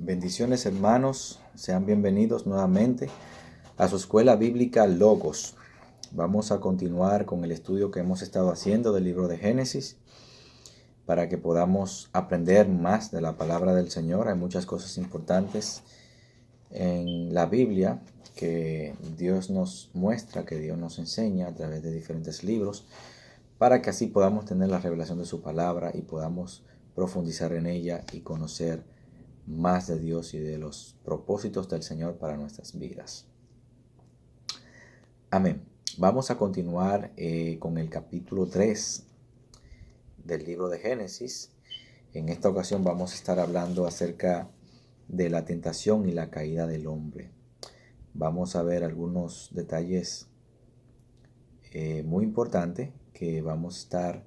Bendiciones, hermanos, sean bienvenidos nuevamente a su escuela bíblica Logos. Vamos a continuar con el estudio que hemos estado haciendo del libro de Génesis para que podamos aprender más de la palabra del Señor. Hay muchas cosas importantes en la Biblia que Dios nos muestra, que Dios nos enseña a través de diferentes libros, para que así podamos tener la revelación de su palabra y podamos profundizar en ella y conocer más de Dios y de los propósitos del Señor para nuestras vidas. Amén. Vamos a continuar con el capítulo 3 del libro de Génesis. En esta ocasión vamos a estar hablando acerca de la tentación y la caída del hombre. Vamos a ver algunos detalles muy importantes que vamos a estar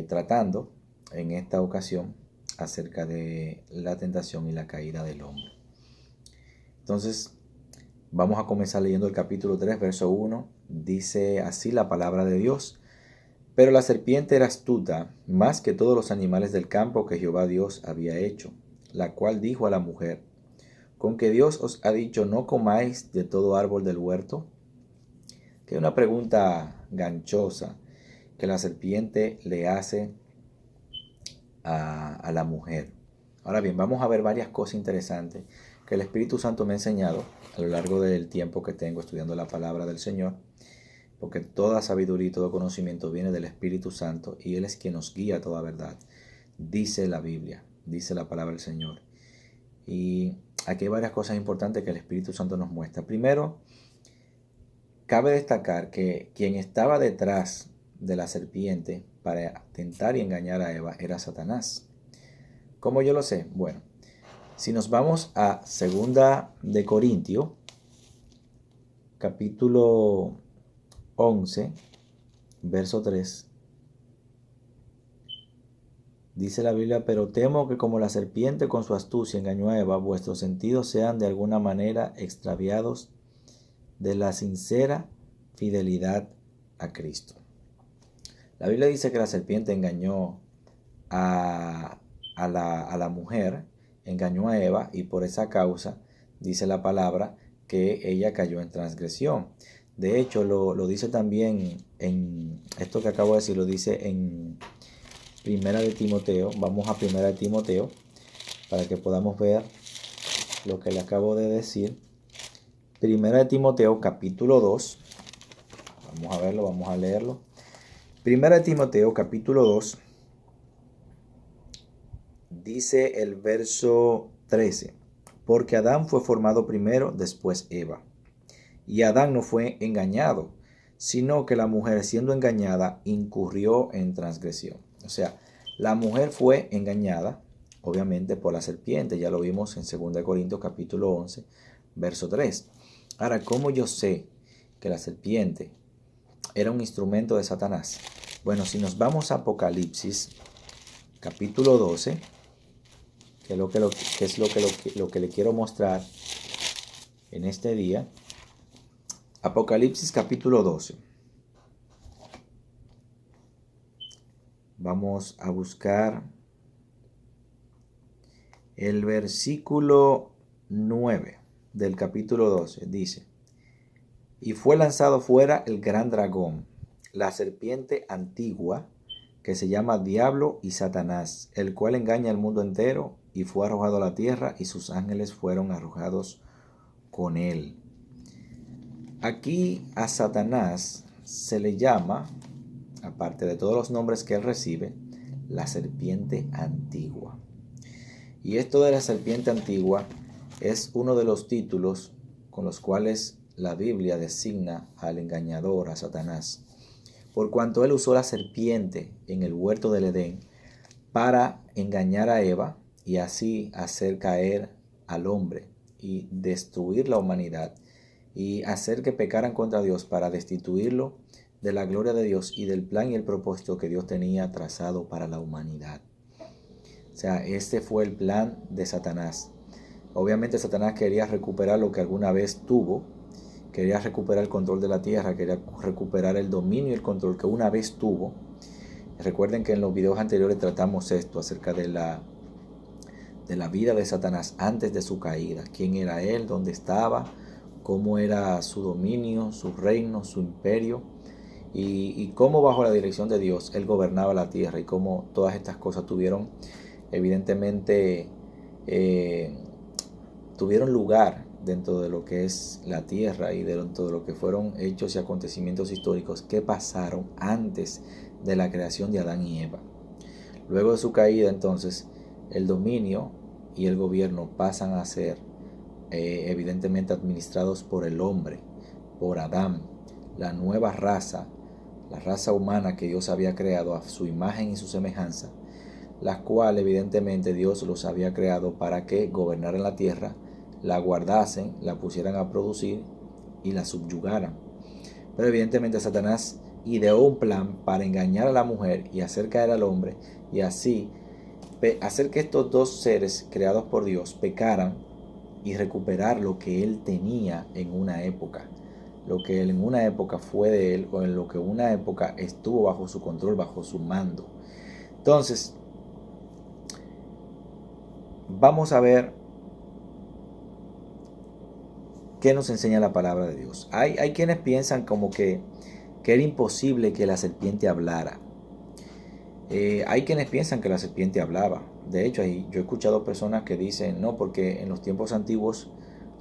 tratando en esta ocasión acerca de la tentación y la caída del hombre. Entonces, vamos a comenzar leyendo el capítulo 3, verso 1. Dice así la palabra de Dios: Pero la serpiente era astuta más que todos los animales del campo que Jehová Dios había hecho, la cual dijo a la mujer: ¿Con que Dios os ha dicho no comáis de todo árbol del huerto? Que es una pregunta ganchosa que la serpiente le hace a la mujer. Ahora bien, vamos a ver varias cosas interesantes que el Espíritu Santo me ha enseñado a lo largo del tiempo que tengo estudiando la palabra del Señor, porque toda sabiduría y todo conocimiento viene del Espíritu Santo y Él es quien nos guía a toda verdad. Dice la Biblia, dice la palabra del Señor. Y aquí hay varias cosas importantes que el Espíritu Santo nos muestra. Primero, cabe destacar que quien estaba detrás de la serpiente para tentar y engañar a Eva era Satanás. ¿Cómo yo lo sé? Bueno, si nos vamos a 2 de Corintios, capítulo 11, verso 3, dice la Biblia: Pero temo que como la serpiente con su astucia engañó a Eva, vuestros sentidos sean de alguna manera extraviados de la sincera fidelidad a Cristo. La Biblia dice que la serpiente engañó a la mujer, engañó a Eva, y por esa causa dice la palabra que ella cayó en transgresión. De hecho, lo dice también en esto que acabo de decir, lo dice en Primera de Timoteo. Vamos a Primera de Timoteo para que podamos ver lo que le acabo de decir. Primera de Timoteo, capítulo 2. Vamos a verlo, vamos a leerlo. Primera de Timoteo, capítulo 2. Dice el verso 13: Porque Adán fue formado primero, después Eva. Y Adán no fue engañado, sino que la mujer, siendo engañada, incurrió en transgresión. O sea, la mujer fue engañada, obviamente, por la serpiente. Ya lo vimos en 2 Corintios capítulo 11, verso 3. Ahora, ¿cómo yo sé que la serpiente era un instrumento de Satanás? Bueno, si nos vamos a Apocalipsis capítulo 12, que es lo que le quiero mostrar en este día. Apocalipsis capítulo 12. Vamos a buscar el versículo 9 del capítulo 12. Dice: Y fue lanzado fuera el gran dragón, la serpiente antigua, que se llama Diablo y Satanás, el cual engaña al mundo entero, y fue arrojado a la tierra, y sus ángeles fueron arrojados con él. Aquí a Satanás se le llama, aparte de todos los nombres que él recibe, la serpiente antigua. Y esto de la serpiente antigua es uno de los títulos con los cuales la Biblia designa al engañador, a Satanás, por cuanto él usó la serpiente en el huerto del Edén para engañar a Eva y así hacer caer al hombre y destruir la humanidad y hacer que pecaran contra Dios para destituirlo de la gloria de Dios y del plan y el propósito que Dios tenía trazado para la humanidad. O sea, este fue el plan de Satanás. Obviamente Satanás quería recuperar lo que alguna vez tuvo, quería recuperar el control de la tierra, quería recuperar el dominio y el control que una vez tuvo. Recuerden que en los videos anteriores tratamos esto acerca de de la vida de Satanás antes de su caída. ¿Quién era él? ¿Dónde estaba? ¿Cómo era su dominio, su reino, su imperio? Y cómo bajo la dirección de Dios él gobernaba la tierra y cómo todas estas cosas tuvieron evidentemente tuvieron lugar dentro de lo que es la tierra y dentro de lo que fueron hechos y acontecimientos históricos que pasaron antes de la creación de Adán y Eva. Luego de su caída, entonces, el dominio y el gobierno pasan a ser evidentemente administrados por el hombre, por Adán, la nueva raza, la raza humana que Dios había creado a su imagen y su semejanza, la cual evidentemente Dios los había creado para que gobernaran la tierra, la guardasen, la pusieran a producir y la subyugaran. Pero evidentemente Satanás ideó un plan para engañar a la mujer y hacer caer al hombre y así hacer que estos dos seres creados por Dios pecaran y recuperar lo que él tenía en una época, lo que él en una época fue de él o en lo que en una época estuvo bajo su control, bajo su mando. Entonces, vamos a ver qué nos enseña la palabra de Dios. Hay quienes piensan como que era imposible que la serpiente hablara. Hay quienes piensan que la serpiente hablaba. De hecho, yo he escuchado personas que dicen, no, porque en los tiempos antiguos,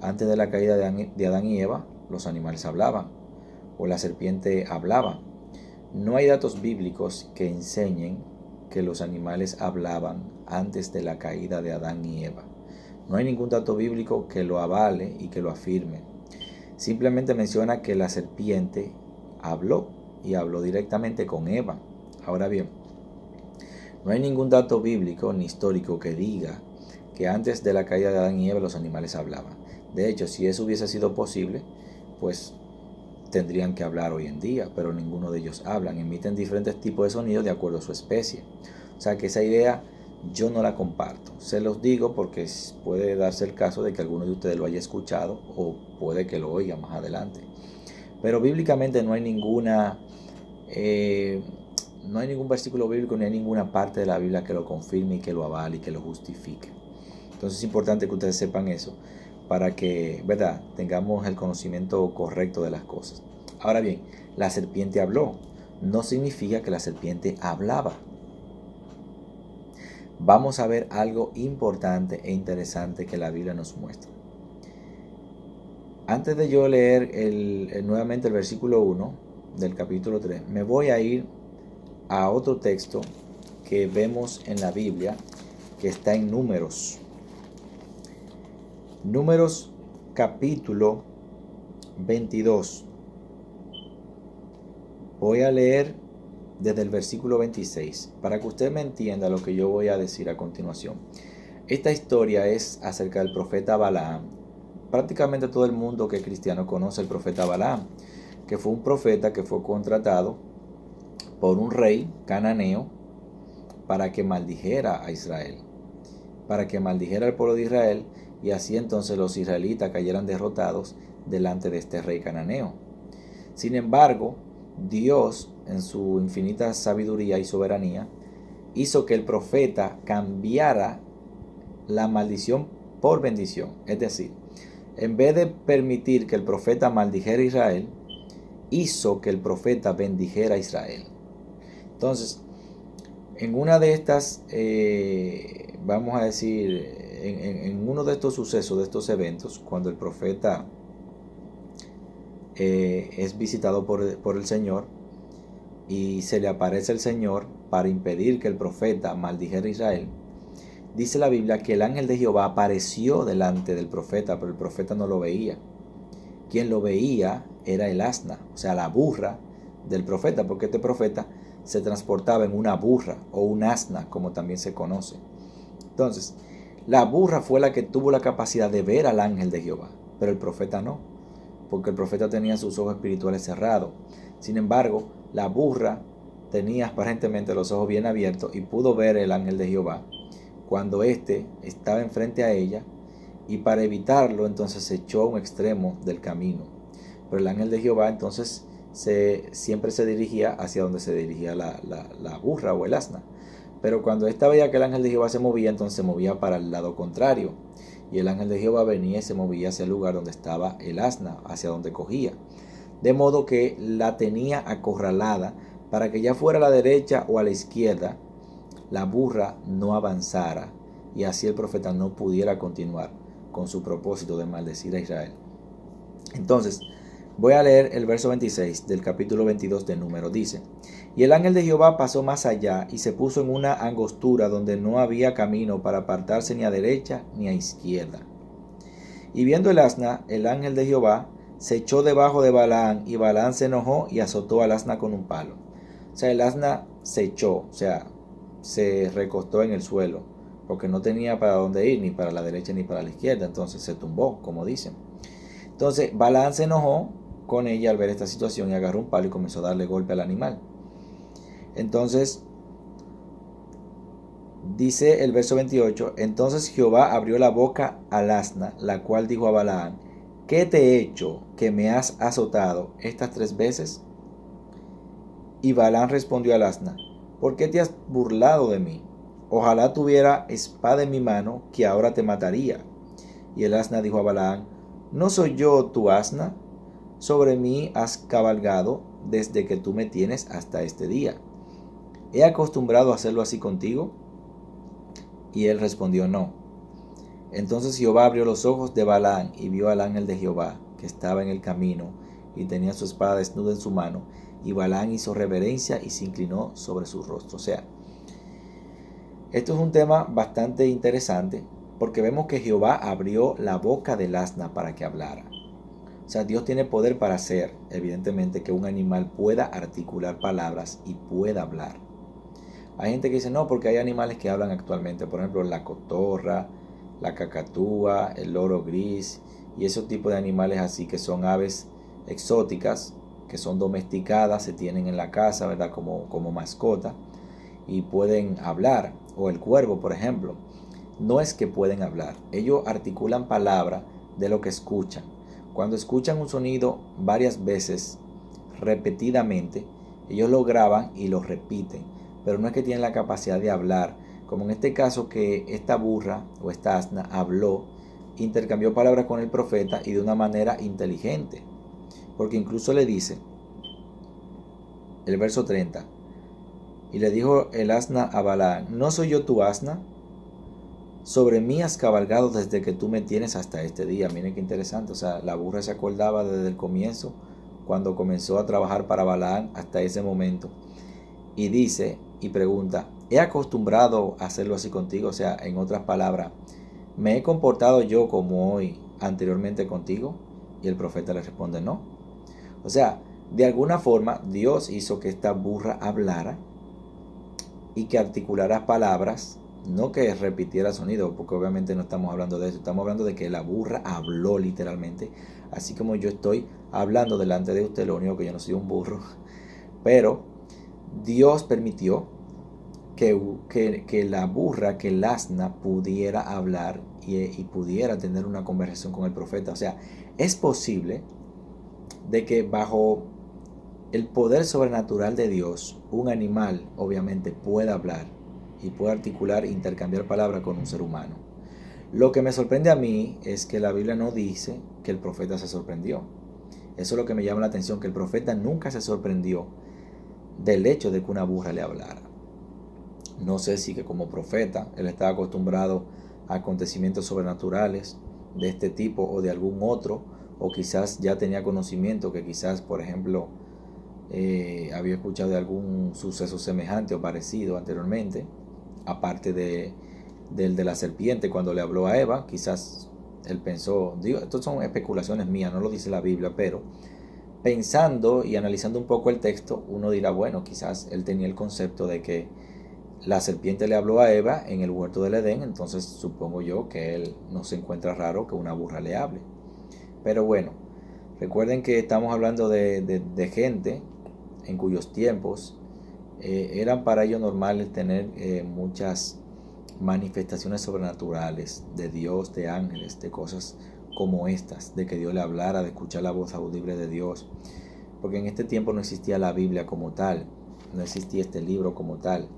antes de la caída de Adán y Eva, los animales hablaban, o la serpiente hablaba. No hay datos bíblicos que enseñen que los animales hablaban antes de la caída de Adán y Eva. No hay ningún dato bíblico que lo avale y que lo afirme. Simplemente menciona que la serpiente habló y habló directamente con Eva. Ahora bien, no hay ningún dato bíblico ni histórico que diga que antes de la caída de Adán y Eva los animales hablaban. De hecho, si eso hubiese sido posible, pues tendrían que hablar hoy en día, pero ninguno de ellos hablan, emiten diferentes tipos de sonidos de acuerdo a su especie. O sea que esa idea yo no la comparto. Se los digo porque puede darse el caso de que alguno de ustedes lo haya escuchado o puede que lo oiga más adelante. Pero bíblicamente no hay ningún versículo bíblico ni hay ninguna parte de la Biblia que lo confirme y que lo avale y que lo justifique. Entonces es importante que ustedes sepan eso para que, ¿verdad?, tengamos el conocimiento correcto de las cosas. Ahora bien, la serpiente habló. No significa que la serpiente hablaba. Vamos a ver algo importante e interesante que la Biblia nos muestra. Antes de yo leer nuevamente el versículo 1 del capítulo 3, me voy a ir a otro texto que vemos en la Biblia que está en Números. Números capítulo 22. Voy a leer desde el versículo 26 para que usted me entienda lo que yo voy a decir a continuación. Esta historia es acerca del profeta Balaam. Prácticamente todo el mundo que es cristiano conoce al profeta Balaam, que fue un profeta que fue contratado por un rey cananeo para que maldijera a Israel, para que maldijera al pueblo de Israel y así entonces los israelitas cayeran derrotados delante de este rey cananeo. Sin embargo, Dios, en su infinita sabiduría y soberanía, hizo que el profeta cambiara la maldición por bendición. Es decir, en vez de permitir que el profeta maldijera a Israel, hizo que el profeta bendijera a Israel. Entonces, en una de estas, vamos a decir, en uno de estos sucesos, de estos eventos, cuando el profeta es visitado por el Señor y se le aparece el Señor para impedir que el profeta maldijera a Israel, dice la Biblia que el ángel de Jehová apareció delante del profeta, pero el profeta no lo veía. Quien lo veía era el asna, o sea, la burra del profeta, porque este profeta se transportaba en una burra o un asna, como también se conoce. Entonces, la burra fue la que tuvo la capacidad de ver al ángel de Jehová, pero el profeta no, porque el profeta tenía sus ojos espirituales cerrados. Sin embargo, la burra tenía aparentemente los ojos bien abiertos y pudo ver el ángel de Jehová cuando éste estaba enfrente a ella, y para evitarlo entonces se echó a un extremo del camino. Pero el ángel de Jehová entonces siempre se dirigía hacia donde se dirigía la burra o el asna. Pero cuando ésta veía que el ángel de Jehová se movía, entonces se movía para el lado contrario. Y el ángel de Jehová venía y se movía hacia el lugar donde estaba el asna, hacia donde cogía. De modo que la tenía acorralada para que ya fuera a la derecha o a la izquierda, la burra no avanzara y así el profeta no pudiera continuar con su propósito de maldecir a Israel. Entonces, voy a leer el verso 26 del capítulo 22 de Números. Dice: y el ángel de Jehová pasó más allá y se puso en una angostura donde no había camino para apartarse ni a derecha ni a izquierda. Y viendo el asna, el ángel de Jehová se echó debajo de Balaán, y Balaán se enojó y azotó al asna con un palo. O sea, el asna se echó, o sea, se recostó en el suelo, porque no tenía para dónde ir, ni para la derecha ni para la izquierda, entonces se tumbó, como dicen. Entonces Balaán se enojó con ella al ver esta situación y agarró un palo y comenzó a darle golpe al animal. Entonces, dice el verso 28, entonces Jehová abrió la boca al asna, la cual dijo a Balaán: ¿qué te he hecho que me has azotado estas 3 veces? Y Balaán respondió al asna: ¿por qué te has burlado de mí? Ojalá tuviera espada en mi mano, que ahora te mataría. Y el asna dijo a Balaán: ¿no soy yo tu asna? Sobre mí has cabalgado desde que tú me tienes hasta este día. ¿He acostumbrado a hacerlo así contigo? Y él respondió: no. Entonces Jehová abrió los ojos de Balaán y vio al ángel de Jehová, que estaba en el camino, y tenía su espada desnuda en su mano. Y Balaán hizo reverencia y se inclinó sobre su rostro. O sea, esto es un tema bastante interesante, porque vemos que Jehová abrió la boca del asna para que hablara. O sea, Dios tiene poder para hacer, evidentemente, que un animal pueda articular palabras y pueda hablar. Hay gente que dice: no, porque hay animales que hablan actualmente, por ejemplo la cotorra, la cacatúa, el loro gris y esos tipos de animales así, que son aves exóticas, que son domesticadas, se tienen en la casa, ¿verdad? Como mascota, y pueden hablar. O el cuervo, por ejemplo. No es que pueden hablar, ellos articulan palabra de lo que escuchan. Cuando escuchan un sonido varias veces, repetidamente, ellos lo graban y lo repiten, pero no es que tienen la capacidad de hablar, como en este caso, que esta burra o esta asna habló, intercambió palabras con el profeta y de una manera inteligente, porque incluso le dice el verso 30: y le dijo el asna a Balaán: ¿no soy yo tu asna? Sobre mí has cabalgado desde que tú me tienes hasta este día. Miren qué interesante. O sea, la burra se acordaba desde el comienzo, cuando comenzó a trabajar para Balaán, hasta ese momento. Y dice y pregunta: ¿he acostumbrado a hacerlo así contigo? O sea, en otras palabras, ¿me he comportado yo como hoy anteriormente contigo? Y el profeta le responde: no. O sea, de alguna forma Dios hizo que esta burra hablara y que articulara palabras, no que repitiera sonido, porque obviamente no estamos hablando de eso, estamos hablando de que la burra habló literalmente, así como yo estoy hablando delante de usted. Lo único que yo no soy un burro, pero Dios permitió que la burra, que el asna pudiera hablar y pudiera tener una conversación con el profeta. O sea, es posible de que bajo el poder sobrenatural de Dios, un animal obviamente pueda hablar y pueda articular e intercambiar palabras con un ser humano. Lo que me sorprende a mí es que la Biblia no dice que el profeta se sorprendió. Eso es lo que me llama la atención, que el profeta nunca se sorprendió del hecho de que una burra le hablara. No sé si que como profeta él estaba acostumbrado a acontecimientos sobrenaturales de este tipo o de algún otro, o quizás ya tenía conocimiento, que quizás, por ejemplo, había escuchado de algún suceso semejante o parecido anteriormente, aparte del de la serpiente cuando le habló a Eva. Quizás él pensó, digo, estas son especulaciones mías, no lo dice la Biblia, pero pensando y analizando un poco el texto, uno dirá: bueno, quizás él tenía el concepto de que la serpiente le habló a Eva en el huerto del Edén, entonces supongo yo que él no se encuentra raro que una burra le hable. Pero bueno, recuerden que estamos hablando de gente en cuyos tiempos eran para ellos normales tener muchas manifestaciones sobrenaturales de Dios, de ángeles, de cosas como estas, de que Dios le hablara, de escuchar la voz audible de Dios, porque en este tiempo no existía la Biblia como tal, no existía este libro como tal.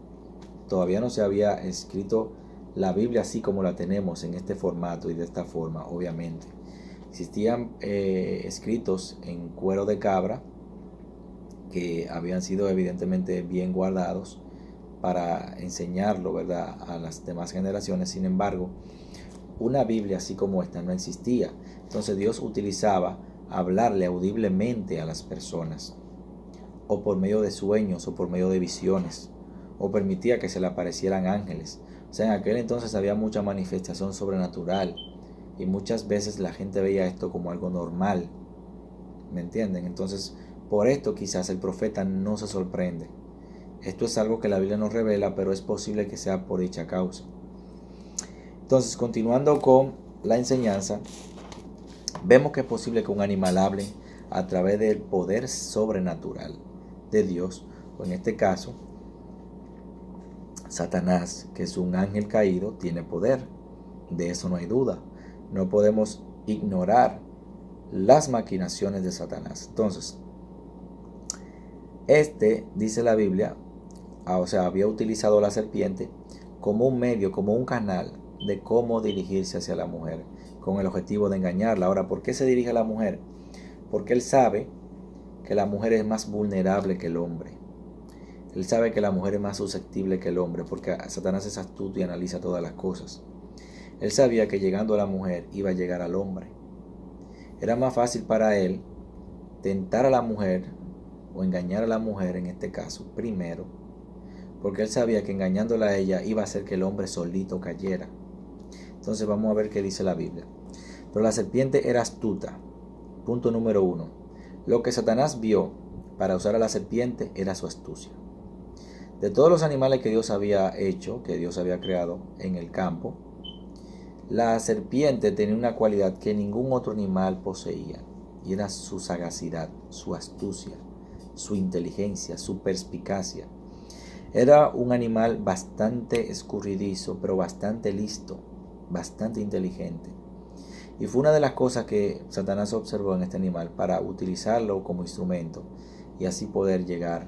todavía no se había escrito la Biblia así como la tenemos en este formato y de esta forma, obviamente. Existían escritos en cuero de cabra que habían sido evidentemente bien guardados para enseñarlo, ¿verdad?, a las demás generaciones. Sin embargo, una Biblia así como esta no existía. Entonces Dios utilizaba hablarle audiblemente a las personas, o por medio de sueños, o por medio de visiones, o permitía que se le aparecieran ángeles. O sea, en aquel entonces había mucha manifestación sobrenatural y muchas veces la gente veía esto como algo normal. ¿Me entienden? Entonces, por esto quizás el profeta no se sorprende. Esto es algo que la Biblia nos revela, pero es posible que sea por dicha causa. Entonces, continuando con la enseñanza, vemos que es posible que un animal hable a través del poder sobrenatural de Dios, o en este caso, Satanás, que es un ángel caído, tiene poder. De eso no hay duda. No podemos ignorar las maquinaciones de Satanás. Entonces, dice la Biblia, había utilizado la serpiente como un medio, como un canal de cómo dirigirse hacia la mujer, con el objetivo de engañarla. Ahora, ¿por qué se dirige a la mujer? Porque él sabe que la mujer es más vulnerable que el hombre. Él sabe que la mujer es más susceptible que el hombre, porque Satanás es astuto y analiza todas las cosas. Él sabía que llegando a la mujer iba a llegar al hombre. Era más fácil para él tentar a la mujer o engañar a la mujer en este caso primero, porque él sabía que engañándola a ella iba a hacer que el hombre solito cayera. Entonces vamos a ver qué dice la Biblia. Pero la serpiente era astuta. Punto número 1. Lo que Satanás vio para usar a la serpiente era su astucia. De todos los animales que Dios había hecho, que Dios había creado en el campo, la serpiente tenía una cualidad que ningún otro animal poseía, y era su sagacidad, su astucia, su inteligencia, su perspicacia. Era un animal bastante escurridizo, pero bastante listo, bastante inteligente. Y fue una de las cosas que Satanás observó en este animal para utilizarlo como instrumento y así poder llegar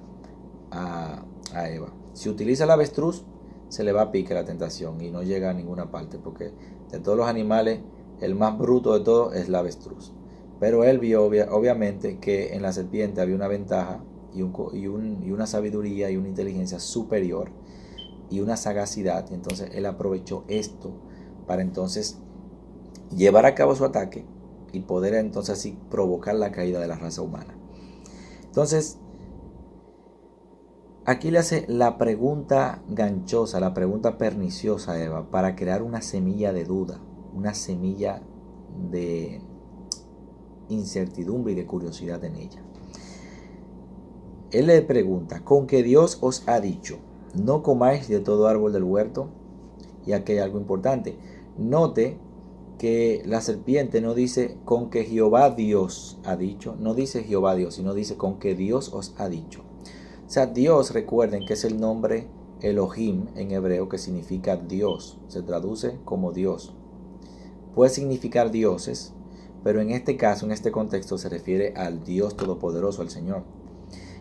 a Eva. Si utiliza el avestruz, se le va a pique la tentación y no llega a ninguna parte, porque de todos los animales, el más bruto de todos es el avestruz. Pero él vio obviamente que en la serpiente había una ventaja y una sabiduría y una inteligencia superior y una sagacidad. Y entonces él aprovechó esto para entonces llevar a cabo su ataque y poder entonces así provocar la caída de la raza humana. Entonces, aquí le hace la pregunta ganchosa, la pregunta perniciosa a Eva para crear una semilla de duda, una semilla de incertidumbre y de curiosidad en ella. Él le pregunta, ¿con qué Dios os ha dicho, no comáis de todo árbol del huerto? Y aquí hay algo importante. Note que la serpiente no dice con que Jehová Dios ha dicho, no dice Jehová Dios, sino dice con que Dios os ha dicho. O sea, Dios, recuerden que es el nombre Elohim en hebreo, que significa Dios, se traduce como Dios. Puede significar dioses, pero en este caso, en este contexto, se refiere al Dios Todopoderoso, al Señor.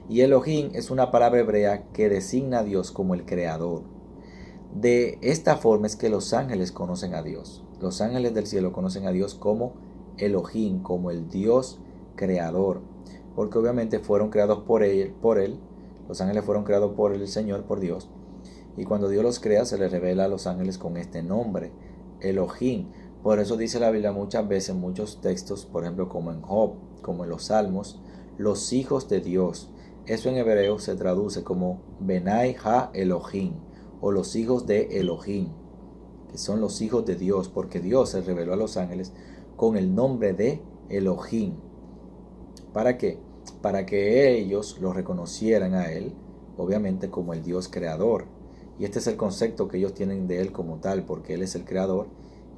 Y Elohim es una palabra hebrea que designa a Dios como el Creador. De esta forma es que los ángeles conocen a Dios. Los ángeles del cielo conocen a Dios como Elohim, como el Dios creador, porque obviamente fueron creados por él. Los ángeles fueron creados por el Señor, por Dios. Y cuando Dios los crea, se les revela a los ángeles con este nombre, Elohim. Por eso dice la Biblia muchas veces, en muchos textos, por ejemplo, como en Job, como en los Salmos, los hijos de Dios. Eso en hebreo se traduce como Benai Ha Elohim, o los hijos de Elohim, que son los hijos de Dios, porque Dios se reveló a los ángeles con el nombre de Elohim. ¿Para qué? Para que ellos lo reconocieran a él, obviamente como el Dios creador. Y este es el concepto que ellos tienen de él como tal, porque él es el creador.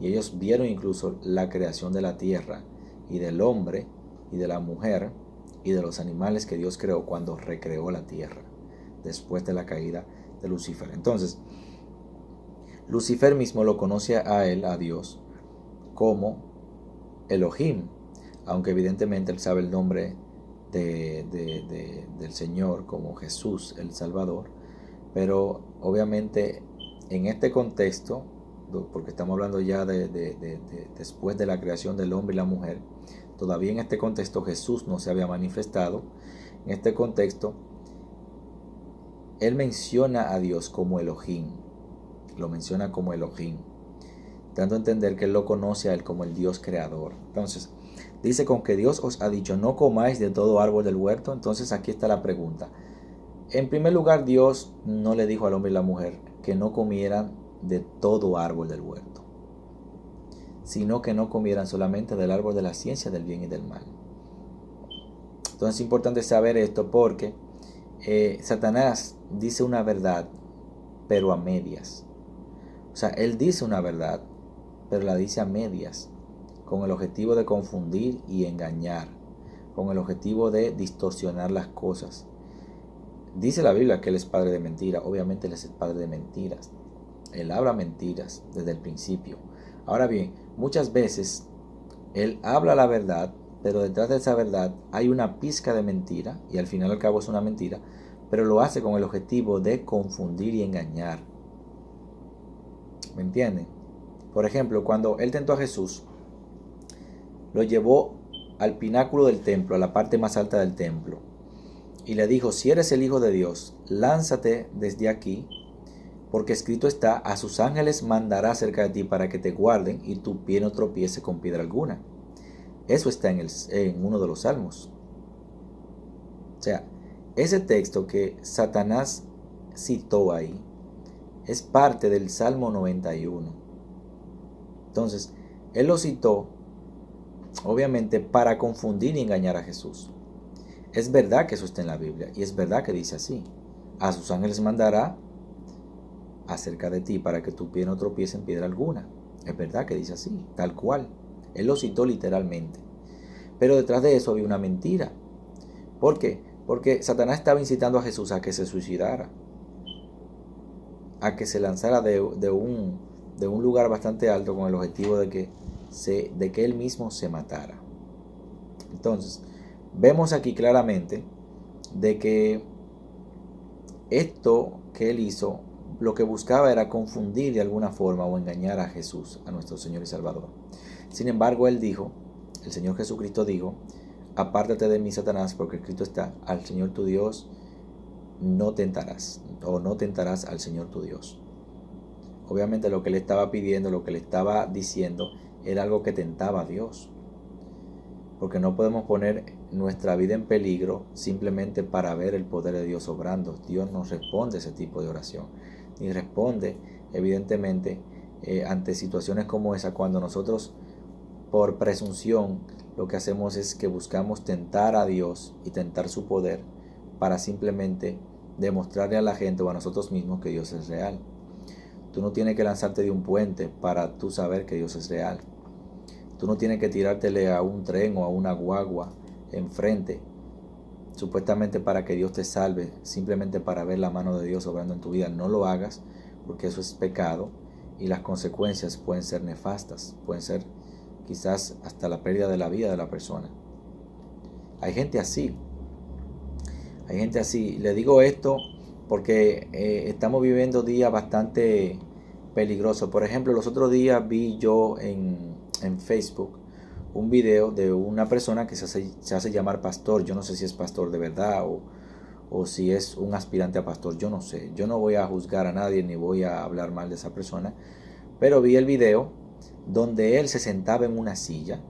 Y ellos vieron incluso la creación de la tierra y del hombre y de la mujer y de los animales que Dios creó cuando recreó la tierra, después de la caída de Lucifer. Entonces, Lucifer mismo lo conoce a él, a Dios, como Elohim, aunque evidentemente él sabe el nombre del Señor como Jesús, el Salvador, Pero obviamente en este contexto, porque estamos hablando ya después de la creación del hombre y la mujer, todavía en este contexto Jesús no se había manifestado. En este contexto, él menciona a Dios como Elohim, lo menciona como Elohim, dando a entender que él lo conoce a él como el Dios creador. Entonces, dice: con que Dios os ha dicho, no comáis de todo árbol del huerto. Entonces aquí está la pregunta. En primer lugar, Dios no le dijo al hombre y la mujer que no comieran de todo árbol del huerto, sino que no comieran solamente del árbol de la ciencia del bien y del mal. Entonces es importante saber esto porque Satanás dice una verdad, pero a medias. O sea, él dice una verdad, pero la dice a medias, con el objetivo de confundir y engañar, con el objetivo de distorsionar las cosas. Dice la Biblia que él es padre de mentiras. Obviamente él es el padre de mentiras. Él habla mentiras desde el principio. Ahora bien, muchas veces él habla la verdad, pero detrás de esa verdad hay una pizca de mentira, y al final al cabo es una mentira, pero lo hace con el objetivo de confundir y engañar. ¿Me entienden? Por ejemplo, cuando él tentó a Jesús, lo llevó al pináculo del templo, a la parte más alta del templo, y le dijo: si eres el Hijo de Dios, lánzate desde aquí, porque escrito está: a sus ángeles mandará cerca de ti para que te guarden y tu pie no tropiece con piedra alguna. Eso está en uno de los salmos. O sea, ese texto que Satanás citó ahí es parte del Salmo 91. Entonces, él lo citó obviamente para confundir y engañar a Jesús. Es verdad que eso está en la Biblia, y es verdad que dice así: a sus ángeles mandará acerca de ti para que tu pie no tropiece en piedra alguna. Es verdad que dice así, tal cual. Él lo citó literalmente. Pero detrás de eso había una mentira. ¿Por qué? Porque Satanás estaba incitando a Jesús a que se suicidara, a que se lanzara de un lugar bastante alto, con el objetivo de que él mismo se matara. Entonces, vemos aquí claramente de que esto que él hizo, lo que buscaba era confundir de alguna forma o engañar a Jesús, a nuestro Señor y Salvador. Sin embargo, el Señor Jesucristo dijo: apártate de mí, Satanás, porque escrito está: al Señor tu Dios no tentarás, o no tentarás al Señor tu Dios. Obviamente lo que le estaba pidiendo, lo que le estaba diciendo, era algo que tentaba a Dios. Porque no podemos poner nuestra vida en peligro simplemente para ver el poder de Dios obrando. Dios no responde a ese tipo de oración. Ni responde, evidentemente, ante situaciones como esa, cuando nosotros, por presunción, lo que hacemos es que buscamos tentar a Dios y tentar su poder para simplemente demostrarle a la gente o a nosotros mismos que Dios es real. Tú no tienes que lanzarte de un puente para tú saber que Dios es real. Tú no tienes que tirártele a un tren o a una guagua enfrente, supuestamente para que Dios te salve, simplemente para ver la mano de Dios obrando en tu vida. No lo hagas, porque eso es pecado y las consecuencias pueden ser nefastas, pueden ser quizás hasta la pérdida de la vida de la persona. Hay gente así. Le digo esto porque estamos viviendo días bastante peligrosos. Por ejemplo, los otros días vi yo en Facebook un video de una persona que se hace llamar pastor. Yo no sé si es pastor de verdad o si es un aspirante a pastor. Yo no sé. Yo no voy a juzgar a nadie ni voy a hablar mal de esa persona. Pero vi el video donde él se sentaba en una silla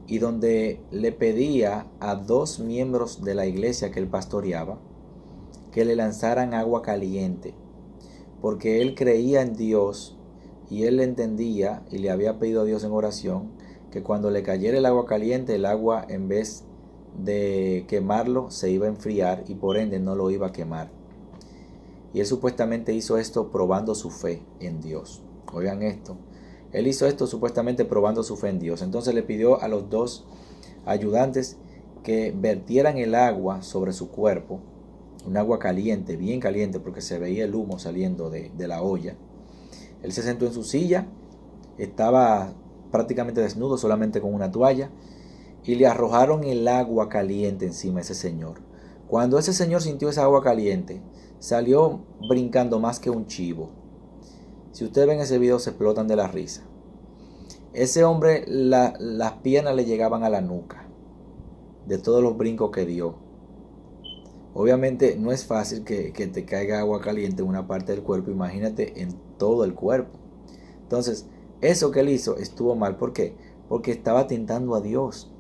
y donde le pedía a 2 miembros de la iglesia que él pastoreaba que le lanzaran agua caliente, porque él creía en Dios y él entendía y le había pedido a Dios en oración que cuando le cayera el agua caliente, el agua, en vez de quemarlo, se iba a enfriar y por ende no lo iba a quemar. Y él supuestamente hizo esto probando su fe en Dios. Oigan esto. Él hizo esto supuestamente probando su fe en Dios. Entonces le pidió a los 2 ayudantes que vertieran el agua sobre su cuerpo, un agua caliente, bien caliente, porque se veía el humo saliendo de la olla. Él se sentó en su silla, estaba prácticamente desnudo, solamente con una toalla, y le arrojaron el agua caliente encima a ese señor. Cuando ese señor sintió esa agua caliente, salió brincando más que un chivo. Si ustedes ven ese video se explotan de la risa. Ese hombre, las piernas le llegaban a la nuca de todos los brincos que dio. Obviamente no es fácil que te caiga agua caliente en una parte del cuerpo, imagínate en todo el cuerpo. Entonces, eso que él hizo estuvo mal. ¿Por qué? Porque estaba tentando a Dios.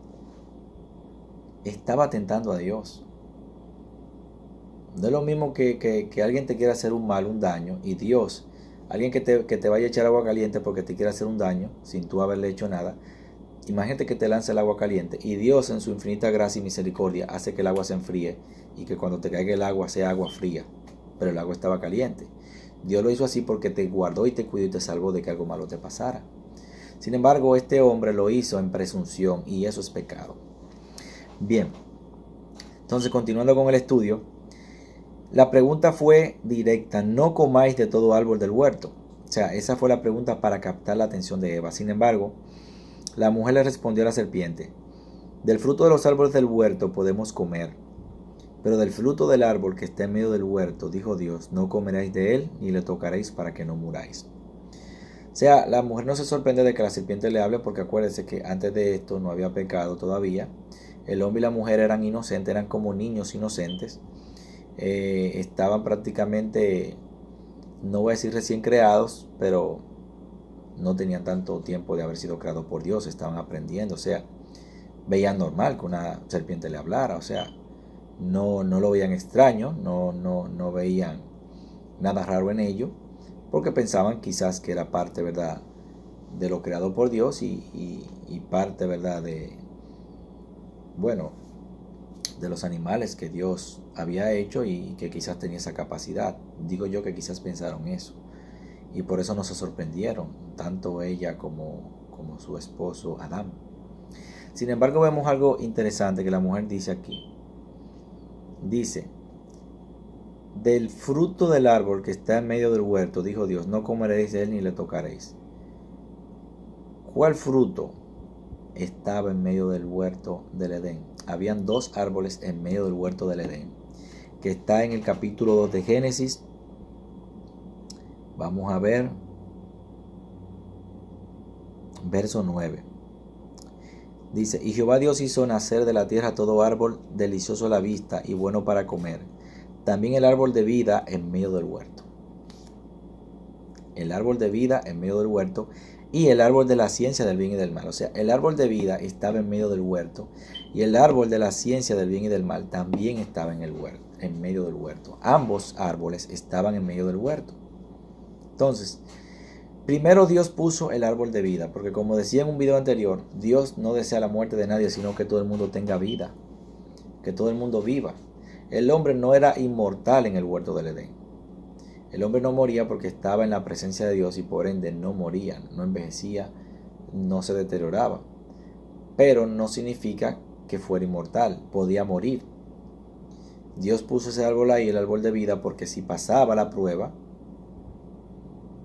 Estaba tentando a Dios. No es lo mismo que alguien te quiera hacer un mal, un daño, y Dios, alguien que te vaya a echar agua caliente porque te quiera hacer un daño sin tú haberle hecho nada. Imagínate que te lance el agua caliente y Dios en su infinita gracia y misericordia hace que el agua se enfríe y que cuando te caiga el agua sea agua fría, pero el agua estaba caliente. Dios lo hizo así porque te guardó y te cuidó y te salvó de que algo malo te pasara. Sin embargo, este hombre lo hizo en presunción y eso es pecado. Bien, entonces continuando con el estudio, la pregunta fue directa: no comáis de todo árbol del huerto. O sea, esa fue la pregunta para captar la atención de Eva. Sin embargo, la mujer le respondió a la serpiente: del fruto de los árboles del huerto podemos comer, pero del fruto del árbol que está en medio del huerto, dijo Dios, no comeréis de él ni le tocaréis para que no muráis. O sea, la mujer no se sorprende de que la serpiente le hable, porque acuérdense que antes de esto no había pecado todavía. El hombre y la mujer eran inocentes, eran como niños inocentes. Estaban prácticamente, no voy a decir recién creados, pero no tenían tanto tiempo de haber sido creados por Dios, estaban aprendiendo. O sea, veían normal que una serpiente le hablara, o sea, no lo veían extraño, no veían nada raro en ello, porque pensaban quizás que era parte, ¿verdad?, de lo creado por Dios y parte, ¿verdad?, de los animales que Dios había hecho y que quizás tenía esa capacidad. Digo yo que quizás pensaron eso y por eso no se sorprendieron, tanto ella como su esposo Adán. Sin embargo, vemos algo interesante que la mujer dice aquí. Dice: del fruto del árbol que está en medio del huerto, dijo Dios, no comeréis de él ni le tocaréis. ¿Cuál fruto estaba en medio del huerto del Edén? Habían dos árboles en medio del huerto del Edén, que está en el capítulo 2 de Génesis. Vamos a ver verso 9. Dice: y Jehová Dios hizo nacer de la tierra todo árbol delicioso a la vista y bueno para comer, también el árbol de vida en medio del huerto. El árbol de vida en medio del huerto y el árbol de la ciencia del bien y del mal. O sea, el árbol de vida estaba en medio del huerto y el árbol de la ciencia del bien y del mal también estaba en el huerto, en medio del huerto. Ambos árboles estaban en medio del huerto. Entonces, primero Dios puso el árbol de vida, porque como decía en un video anterior, Dios no desea la muerte de nadie, sino que todo el mundo tenga vida, que todo el mundo viva. El hombre no era inmortal en el huerto del Edén. El hombre no moría porque estaba en la presencia de Dios y por ende no moría, no envejecía, no se deterioraba. Pero no significa que fuera inmortal, podía morir. Dios puso ese árbol ahí, el árbol de vida, porque si pasaba la prueba,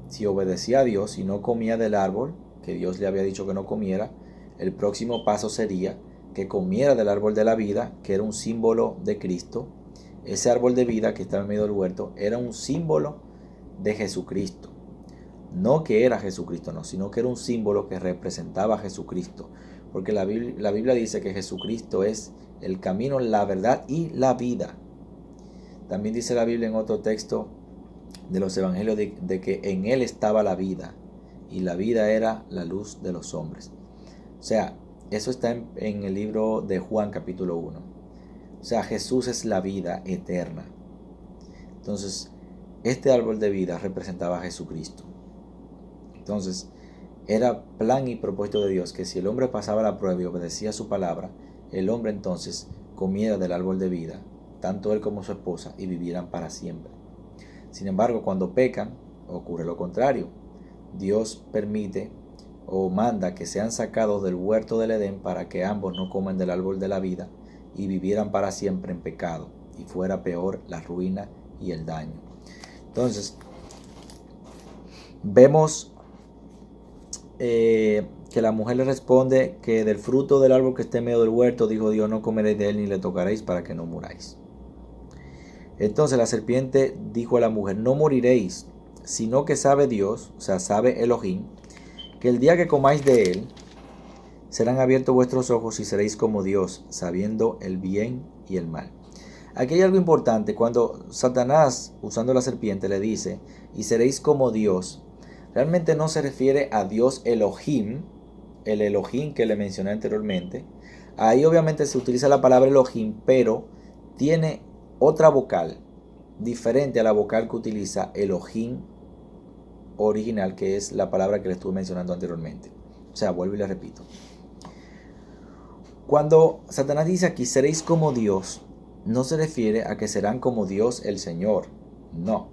si obedecía a Dios y no comía del árbol que Dios le había dicho que no comiera, el próximo paso sería que comiera del árbol de la vida, que era un símbolo de Cristo. Ese árbol de vida que estaba en medio del huerto era un símbolo de Jesucristo. No que era Jesucristo, no, sino que era un símbolo que representaba a Jesucristo. Porque la Biblia dice que Jesucristo es el camino, la verdad y la vida. También dice la Biblia en otro texto de los evangelios de que en él estaba la vida y la vida era la luz de los hombres. O sea, eso está en el libro de Juan capítulo 1. O sea, Jesús es la vida eterna. Entonces, este árbol de vida representaba a Jesucristo. Entonces, era plan y propósito de Dios que si el hombre pasaba la prueba y obedecía su palabra, el hombre entonces comiera del árbol de vida, tanto él como su esposa, y vivieran para siempre. Sin embargo, cuando pecan, ocurre lo contrario. Dios permite o manda que sean sacados del huerto del Edén para que ambos no coman del árbol de la vida y vivieran para siempre en pecado, y fuera peor la ruina y el daño. Entonces, vemos que la mujer le responde que del fruto del árbol que esté en medio del huerto, dijo Dios, no comeréis de él ni le tocaréis para que no muráis. Entonces la serpiente dijo a la mujer: no moriréis, sino que sabe Dios, o sea, sabe Elohim, que el día que comáis de él, serán abiertos vuestros ojos y seréis como Dios, sabiendo el bien y el mal. Aquí hay algo importante. Cuando Satanás, usando la serpiente, le dice: y seréis como Dios, realmente no se refiere a Dios Elohim, el Elohim que le mencioné anteriormente. Ahí obviamente se utiliza la palabra Elohim, pero tiene otra vocal diferente a la vocal que utiliza Elohim original, que es la palabra que le estuve mencionando anteriormente. O sea, vuelvo y le repito. Cuando Satanás dice aquí seréis como Dios, no se refiere a que serán como Dios el Señor, no,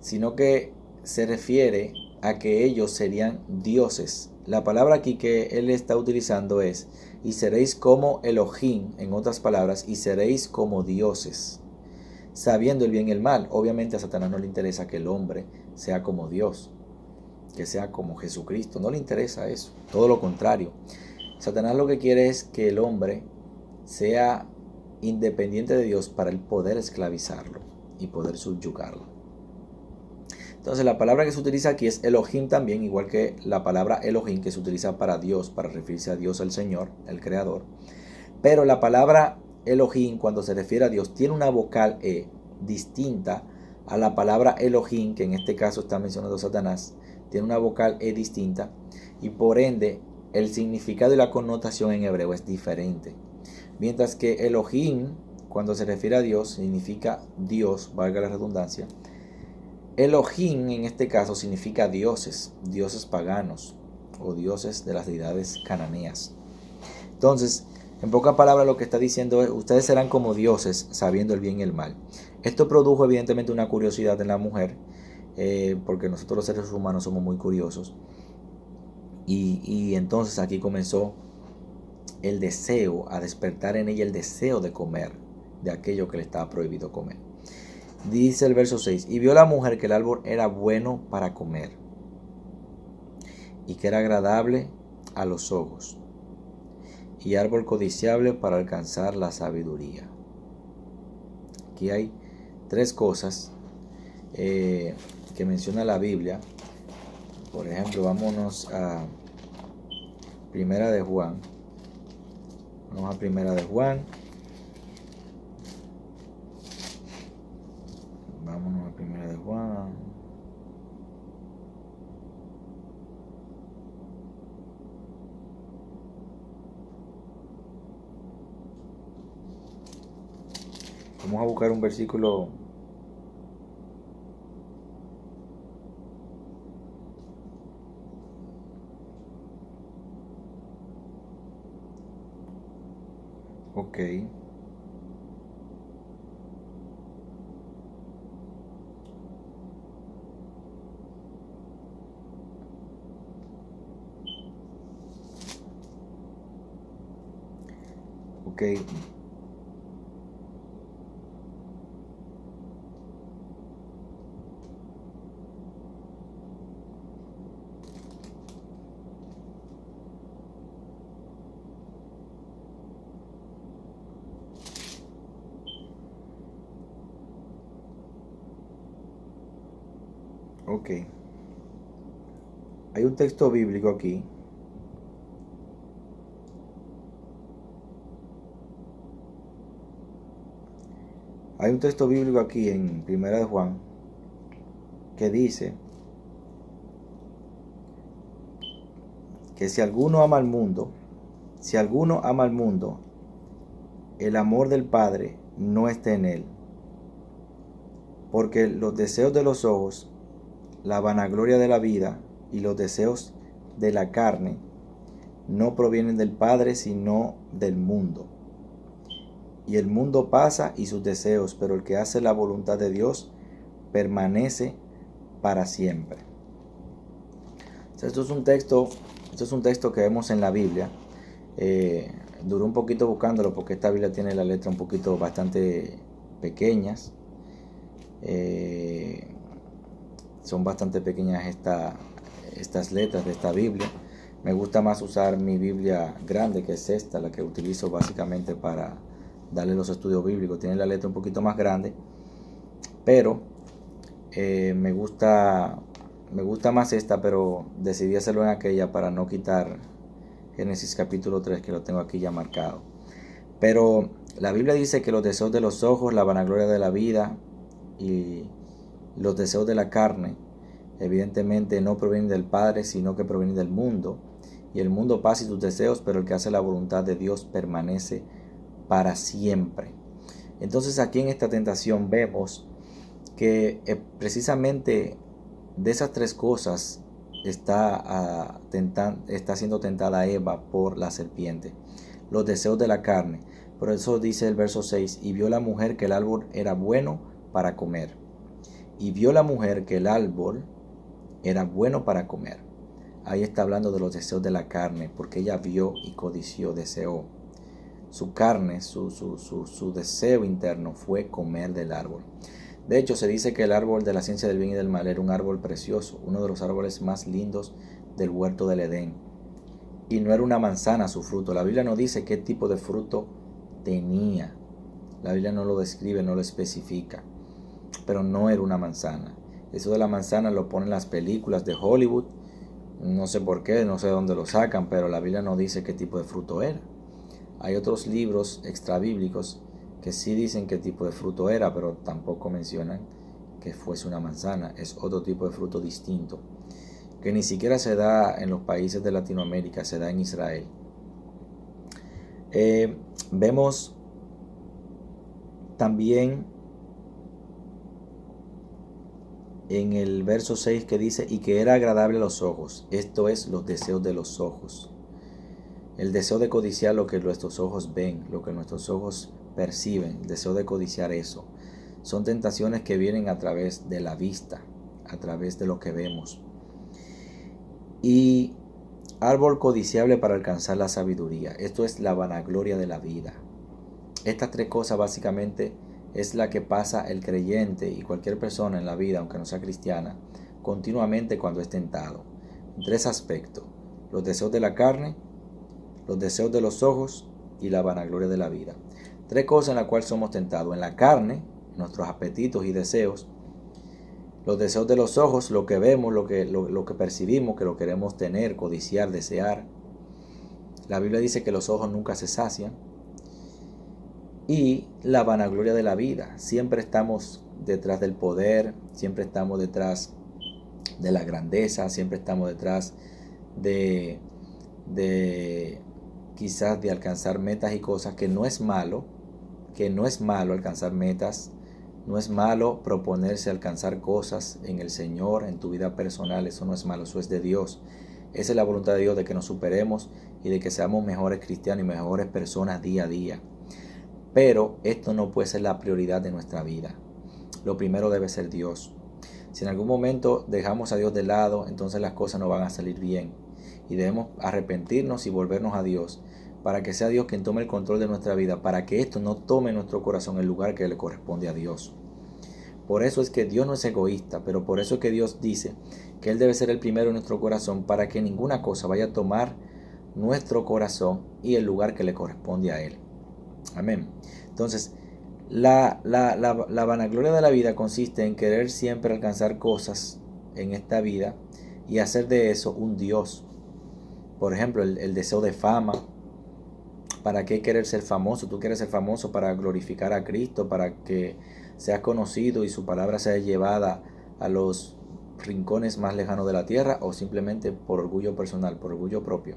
sino que se refiere a que ellos serían dioses. La palabra aquí que él está utilizando es: y seréis como Elohim, en otras palabras, y seréis como dioses, sabiendo el bien y el mal. Obviamente a Satanás no le interesa que el hombre sea como Dios, que sea como Jesucristo, no le interesa eso, todo lo contrario. Satanás lo que quiere es que el hombre sea independiente de Dios para él poder esclavizarlo y poder subyugarlo. Entonces la palabra que se utiliza aquí es Elohim también, igual que la palabra Elohim que se utiliza para Dios, para referirse a Dios el Señor, el Creador. Pero la palabra Elohim, cuando se refiere a Dios, tiene una vocal E distinta a la palabra Elohim, que en este caso está mencionando Satanás. Tiene una vocal E distinta y por ende el significado y la connotación en hebreo es diferente. Mientras que Elohim, cuando se refiere a Dios, significa Dios, valga la redundancia. Elohim en este caso significa dioses, dioses paganos o dioses de las deidades cananeas. Entonces, en pocas palabras lo que está diciendo es: ustedes serán como dioses sabiendo el bien y el mal. Esto produjo evidentemente una curiosidad en la mujer, porque nosotros los seres humanos somos muy curiosos. Y entonces aquí comenzó el deseo, a despertar en ella el deseo de comer de aquello que le estaba prohibido comer. Dice el verso 6: y vio la mujer que el árbol era bueno para comer y que era agradable a los ojos y árbol codiciable para alcanzar la sabiduría. Aquí hay tres cosas que menciona la Biblia. Por ejemplo, vámonos a Primera de Juan. Vamos a Primera de Juan. Vámonos a Primera de Juan. Vamos a buscar un versículo. Ok. Ok. Ok. Hay un texto bíblico aquí. Hay un texto bíblico aquí en Primera de Juan que dice que si alguno ama al mundo, el amor del Padre no está en él. Porque los deseos de los ojos, la vanagloria de la vida y los deseos de la carne no provienen del Padre, sino del mundo. Y el mundo pasa y sus deseos, pero el que hace la voluntad de Dios permanece para siempre. Esto es un texto que vemos en la Biblia. Duré un poquito buscándolo porque esta Biblia tiene la letra un poquito bastante pequeñas. Son bastante pequeñas estas letras de esta Biblia. Me gusta más usar mi Biblia grande, que es esta, la que utilizo básicamente para darle los estudios bíblicos. Tiene la letra un poquito más grande Pero me gusta más esta, pero decidí hacerlo en aquella para no quitar Génesis capítulo 3, que lo tengo aquí ya marcado. Pero la Biblia dice que los deseos de los ojos, la vanagloria de la vida y los deseos de la carne, evidentemente no provienen del Padre, sino que provienen del mundo. Y el mundo pasa y sus deseos, pero el que hace la voluntad de Dios permanece para siempre. Entonces aquí en esta tentación vemos que precisamente de esas tres cosas está siendo tentada Eva por la serpiente. Los deseos de la carne. Por eso dice el verso 6, y vio la mujer que el árbol era bueno para comer. Y vio la mujer que el árbol era bueno para comer. Ahí está hablando de los deseos de la carne, porque ella vio y codició, deseó. Su carne, su deseo interno fue comer del árbol. De hecho, se dice que el árbol de la ciencia del bien y del mal era un árbol precioso, uno de los árboles más lindos del huerto del Edén. Y no era una manzana su fruto. La Biblia no dice qué tipo de fruto tenía. La Biblia no lo describe, no lo especifica. Pero no era una manzana. Eso de la manzana lo ponen las películas de Hollywood. No sé por qué, no sé de dónde lo sacan, pero la Biblia no dice qué tipo de fruto era. Hay otros libros extrabíblicos que sí dicen qué tipo de fruto era, pero tampoco mencionan que fuese una manzana. Es otro tipo de fruto distinto, que ni siquiera se da en los países de Latinoamérica, se da en Israel. Vemos también en el verso 6 que dice, y que era agradable a los ojos. Esto es los deseos de los ojos. El deseo de codiciar lo que nuestros ojos ven, lo que nuestros ojos perciben, el deseo de codiciar eso. Son tentaciones que vienen a través de la vista, a través de lo que vemos. Y árbol codiciable para alcanzar la sabiduría. Esto es la vanagloria de la vida. Estas tres cosas básicamente es la que pasa el creyente y cualquier persona en la vida, aunque no sea cristiana, continuamente cuando es tentado. Tres aspectos: los deseos de la carne, los deseos de los ojos y la vanagloria de la vida. Tres cosas en las cuales somos tentados: en la carne, nuestros apetitos y deseos; los deseos de los ojos, lo que vemos, lo que percibimos, que lo queremos tener, codiciar, desear. La Biblia dice que los ojos nunca se sacian. Y la vanagloria de la vida. Siempre estamos detrás del poder, siempre estamos detrás de la grandeza, siempre estamos detrás de quizás de alcanzar metas y cosas, que no es malo alcanzar metas, no es malo proponerse alcanzar cosas en el Señor, en tu vida personal. Eso no es malo, eso es de Dios. Esa es la voluntad de Dios, de que nos superemos y de que seamos mejores cristianos y mejores personas día a día. Pero esto no puede ser la prioridad de nuestra vida. Lo primero debe ser Dios. Si en algún momento dejamos a Dios de lado, entonces las cosas no van a salir bien. Y debemos arrepentirnos y volvernos a Dios, para que sea Dios quien tome el control de nuestra vida, para que esto no tome en nuestro corazón el lugar que le corresponde a Dios. Por eso es que Dios no es egoísta, pero por eso es que Dios dice que Él debe ser el primero en nuestro corazón, para que ninguna cosa vaya a tomar nuestro corazón y el lugar que le corresponde a Él. Amén. Entonces, la vanagloria de la vida consiste en querer siempre alcanzar cosas en esta vida y hacer de eso un Dios. Por ejemplo, el deseo de fama. ¿Para qué querer ser famoso? Tú quieres ser famoso para glorificar a Cristo, para que seas conocido y su palabra sea llevada a los rincones más lejanos de la tierra, o simplemente por orgullo personal, por orgullo propio.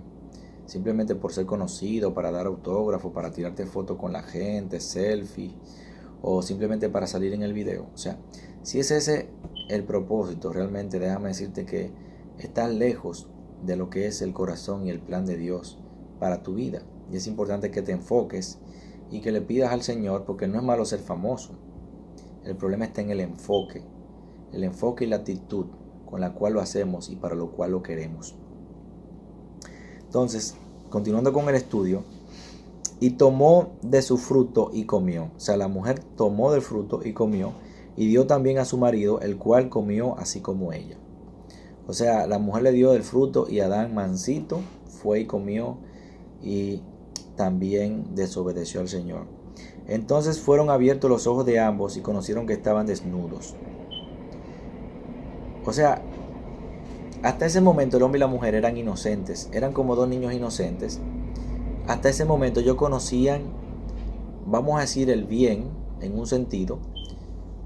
Simplemente por ser conocido, para dar autógrafo, para tirarte fotos con la gente, selfie, o simplemente para salir en el video. O sea, si es ese el propósito, realmente déjame decirte que estás lejos de lo que es el corazón y el plan de Dios para tu vida. Y es importante que te enfoques y que le pidas al Señor, porque no es malo ser famoso. El problema está en el enfoque y la actitud con la cual lo hacemos y para lo cual lo queremos. Entonces, continuando con el estudio, y tomó de su fruto y comió. O sea, la mujer tomó del fruto y comió, y dio también a su marido, el cual comió así como ella. O sea, la mujer le dio del fruto y Adán, mansito, fue y comió y también desobedeció al Señor. Entonces fueron abiertos los ojos de ambos y conocieron que estaban desnudos. O sea, hasta ese momento el hombre y la mujer eran inocentes, eran como dos niños inocentes. Hasta ese momento ellos conocían, vamos a decir, el bien en un sentido,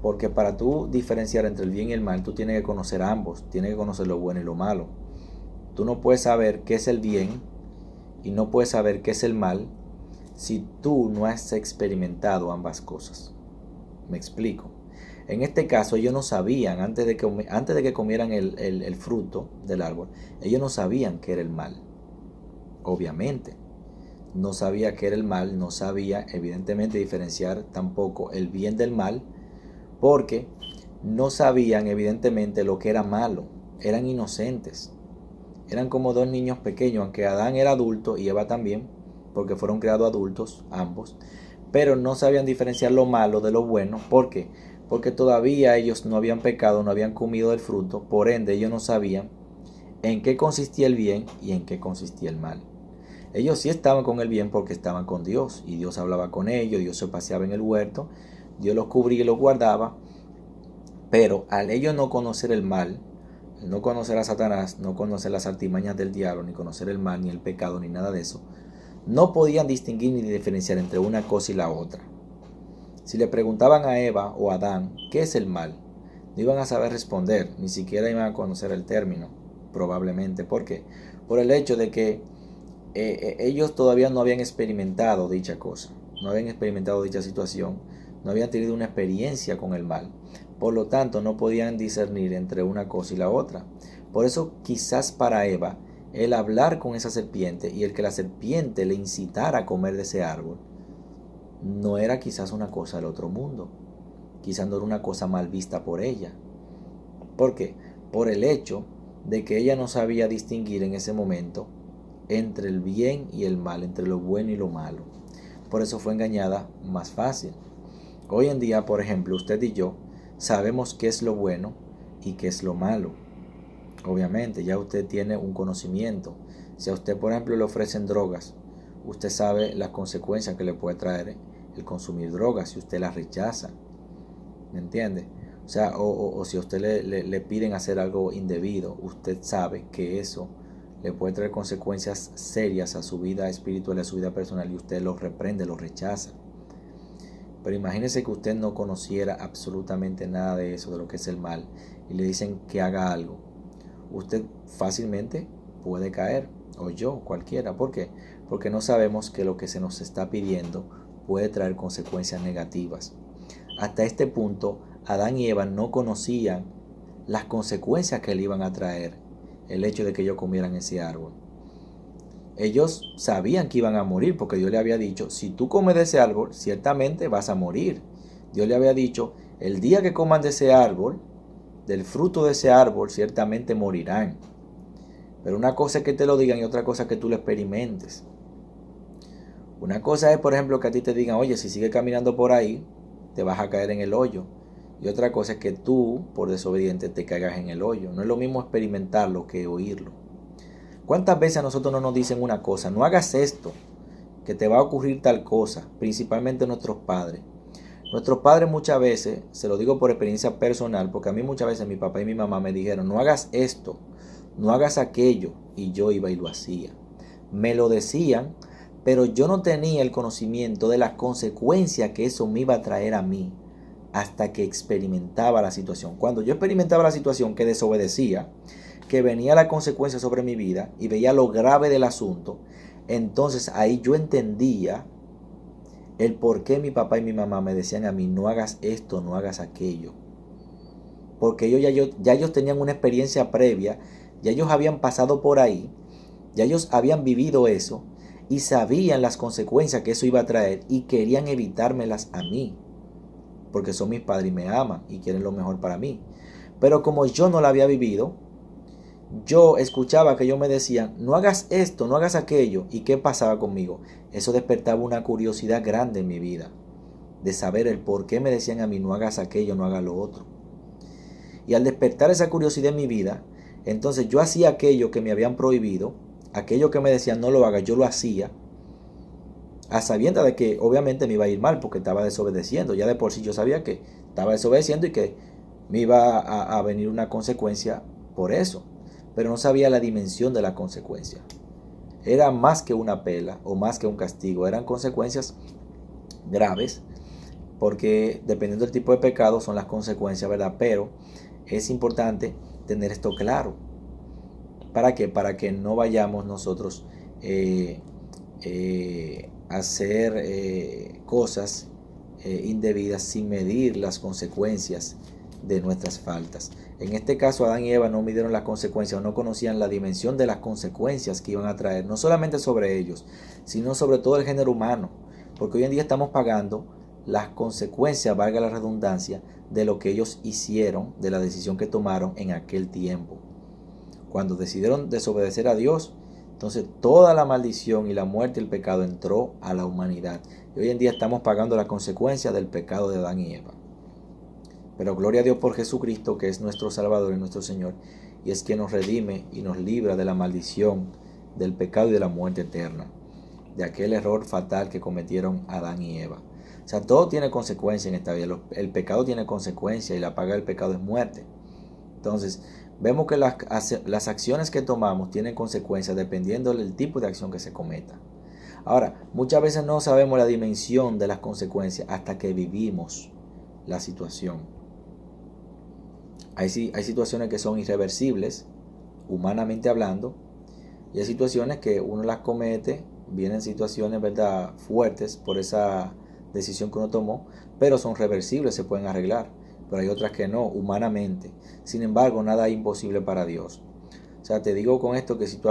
porque para tú diferenciar entre el bien y el mal, tú tienes que conocer a ambos, tienes que conocer lo bueno y lo malo. Tú no puedes saber qué es el bien y no puedes saber qué es el mal si tú no has experimentado ambas cosas. Me explico. En este caso ellos no sabían, antes de que comieran el fruto del árbol, ellos no sabían qué era el mal. Obviamente, no sabía qué era el mal, no sabía evidentemente diferenciar tampoco el bien del mal, porque no sabían evidentemente lo que era malo, eran inocentes. Eran como dos niños pequeños, aunque Adán era adulto y Eva también, porque fueron creados adultos ambos, pero no sabían diferenciar lo malo de lo bueno. ¿Por qué? Porque todavía ellos no habían pecado, no habían comido del fruto, por ende ellos no sabían en qué consistía el bien y en qué consistía el mal. Ellos sí estaban con el bien porque estaban con Dios y Dios hablaba con ellos, Dios se paseaba en el huerto, Dios los cubría y los guardaba, pero al ellos no conocer el mal, no conocer a Satanás, no conocer las artimañas del diablo, ni conocer el mal, ni el pecado, ni nada de eso, no podían distinguir ni diferenciar entre una cosa y la otra. Si le preguntaban a Eva o a Adán, ¿qué es el mal?, no iban a saber responder, ni siquiera iban a conocer el término, probablemente. ¿Por qué? Por el hecho de que ellos todavía no habían experimentado dicha cosa, no habían experimentado dicha situación, no habían tenido una experiencia con el mal. Por lo tanto, no podían discernir entre una cosa y la otra. Por eso, quizás para Eva, el hablar con esa serpiente y el que la serpiente le incitara a comer de ese árbol, no era quizás una cosa del otro mundo. Quizás no era una cosa mal vista por ella. ¿Por qué? Por el hecho de que ella no sabía distinguir en ese momento entre el bien y el mal, entre lo bueno y lo malo. Por eso fue engañada más fácil. Hoy en día, por ejemplo, usted y yo sabemos qué es lo bueno y qué es lo malo. Obviamente, ya usted tiene un conocimiento. Si a usted, por ejemplo, le ofrecen drogas, usted sabe las consecuencias que le puede traer el consumir drogas si usted las rechaza. ¿Me entiende? O sea, o si a usted le piden hacer algo indebido, usted sabe que eso le puede traer consecuencias serias a su vida espiritual, a su vida personal, y usted lo reprende, lo rechaza. Pero imagínese que usted no conociera absolutamente nada de eso, de lo que es el mal, y le dicen que haga algo. Usted fácilmente puede caer, o yo, cualquiera. ¿Por qué? Porque no sabemos que lo que se nos está pidiendo puede traer consecuencias negativas. Hasta este punto, Adán y Eva no conocían las consecuencias que le iban a traer el hecho de que ellos comieran ese árbol. Ellos sabían que iban a morir porque Dios le había dicho, si tú comes de ese árbol, ciertamente vas a morir. Dios le había dicho, el día que coman de ese árbol, del fruto de ese árbol, ciertamente morirán. Pero una cosa es que te lo digan y otra cosa es que tú lo experimentes. Una cosa es, por ejemplo, que a ti te digan, oye, si sigues caminando por ahí, te vas a caer en el hoyo. Y otra cosa es que tú, por desobediente, te caigas en el hoyo. No es lo mismo experimentarlo que oírlo. ¿Cuántas veces a nosotros no nos dicen una cosa? No hagas esto, que te va a ocurrir tal cosa. Principalmente nuestros padres. Nuestros padres muchas veces, se lo digo por experiencia personal, porque a mí muchas veces mi papá y mi mamá me dijeron, no hagas esto, no hagas aquello. Y yo iba y lo hacía. Me lo decían, pero yo no tenía el conocimiento de las consecuencias que eso me iba a traer a mí hasta que experimentaba la situación. Cuando yo experimentaba la situación, que desobedecía, que venía la consecuencia sobre mi vida y veía lo grave del asunto, entonces ahí yo entendía el por qué mi papá y mi mamá me decían a mí, no hagas esto, no hagas aquello. Porque ya ellos tenían una experiencia previa, ya ellos habían pasado por ahí, ya ellos habían vivido eso y sabían las consecuencias que eso iba a traer y querían evitármelas a mí. Porque son mis padres y me aman y quieren lo mejor para mí. Pero como yo no la había vivido, yo escuchaba que ellos me decían, no hagas esto, no hagas aquello. ¿Y qué pasaba conmigo? Eso despertaba una curiosidad grande en mi vida, de saber el por qué me decían a mí, no hagas aquello, no hagas lo otro. Y al despertar esa curiosidad en mi vida, entonces yo hacía aquello que me habían prohibido, aquello que me decían no lo hagas, yo lo hacía. a sabiendas de que obviamente me iba a ir mal porque estaba desobedeciendo. Ya de por sí yo sabía que estaba desobedeciendo y que me iba a venir una consecuencia por eso. Pero no sabía la dimensión de la consecuencia. Era más que una pela o más que un castigo. Eran consecuencias graves porque dependiendo del tipo de pecado son las consecuencias, ¿verdad? Pero es importante tener esto claro. ¿Para qué? Para que no vayamos nosotros a hacer cosas indebidas sin medir las consecuencias de nuestras faltas. En este caso, Adán y Eva no midieron las consecuencias o no conocían la dimensión de las consecuencias que iban a traer, no solamente sobre ellos, sino sobre todo el género humano, porque hoy en día estamos pagando las consecuencias, valga la redundancia, de lo que ellos hicieron, de la decisión que tomaron en aquel tiempo. Cuando decidieron desobedecer a Dios, entonces toda la maldición y la muerte y el pecado entró a la humanidad. Y hoy en día estamos pagando las consecuencias del pecado de Adán y Eva. Pero gloria a Dios por Jesucristo, que es nuestro Salvador y nuestro Señor, y es quien nos redime y nos libra de la maldición, del pecado y de la muerte eterna, de aquel error fatal que cometieron Adán y Eva. O sea, todo tiene consecuencia en esta vida. El pecado tiene consecuencia y la paga del pecado es muerte. Entonces, vemos que las acciones que tomamos tienen consecuencias dependiendo del tipo de acción que se cometa. Ahora, muchas veces no sabemos la dimensión de las consecuencias hasta que vivimos la situación. Hay situaciones que son irreversibles, humanamente hablando, y hay situaciones que uno las comete, vienen situaciones, ¿verdad?, fuertes por esa decisión que uno tomó, pero son reversibles, se pueden arreglar. Pero hay otras que no, humanamente. Sin embargo, nada es imposible para Dios. O sea, te digo con esto que si tú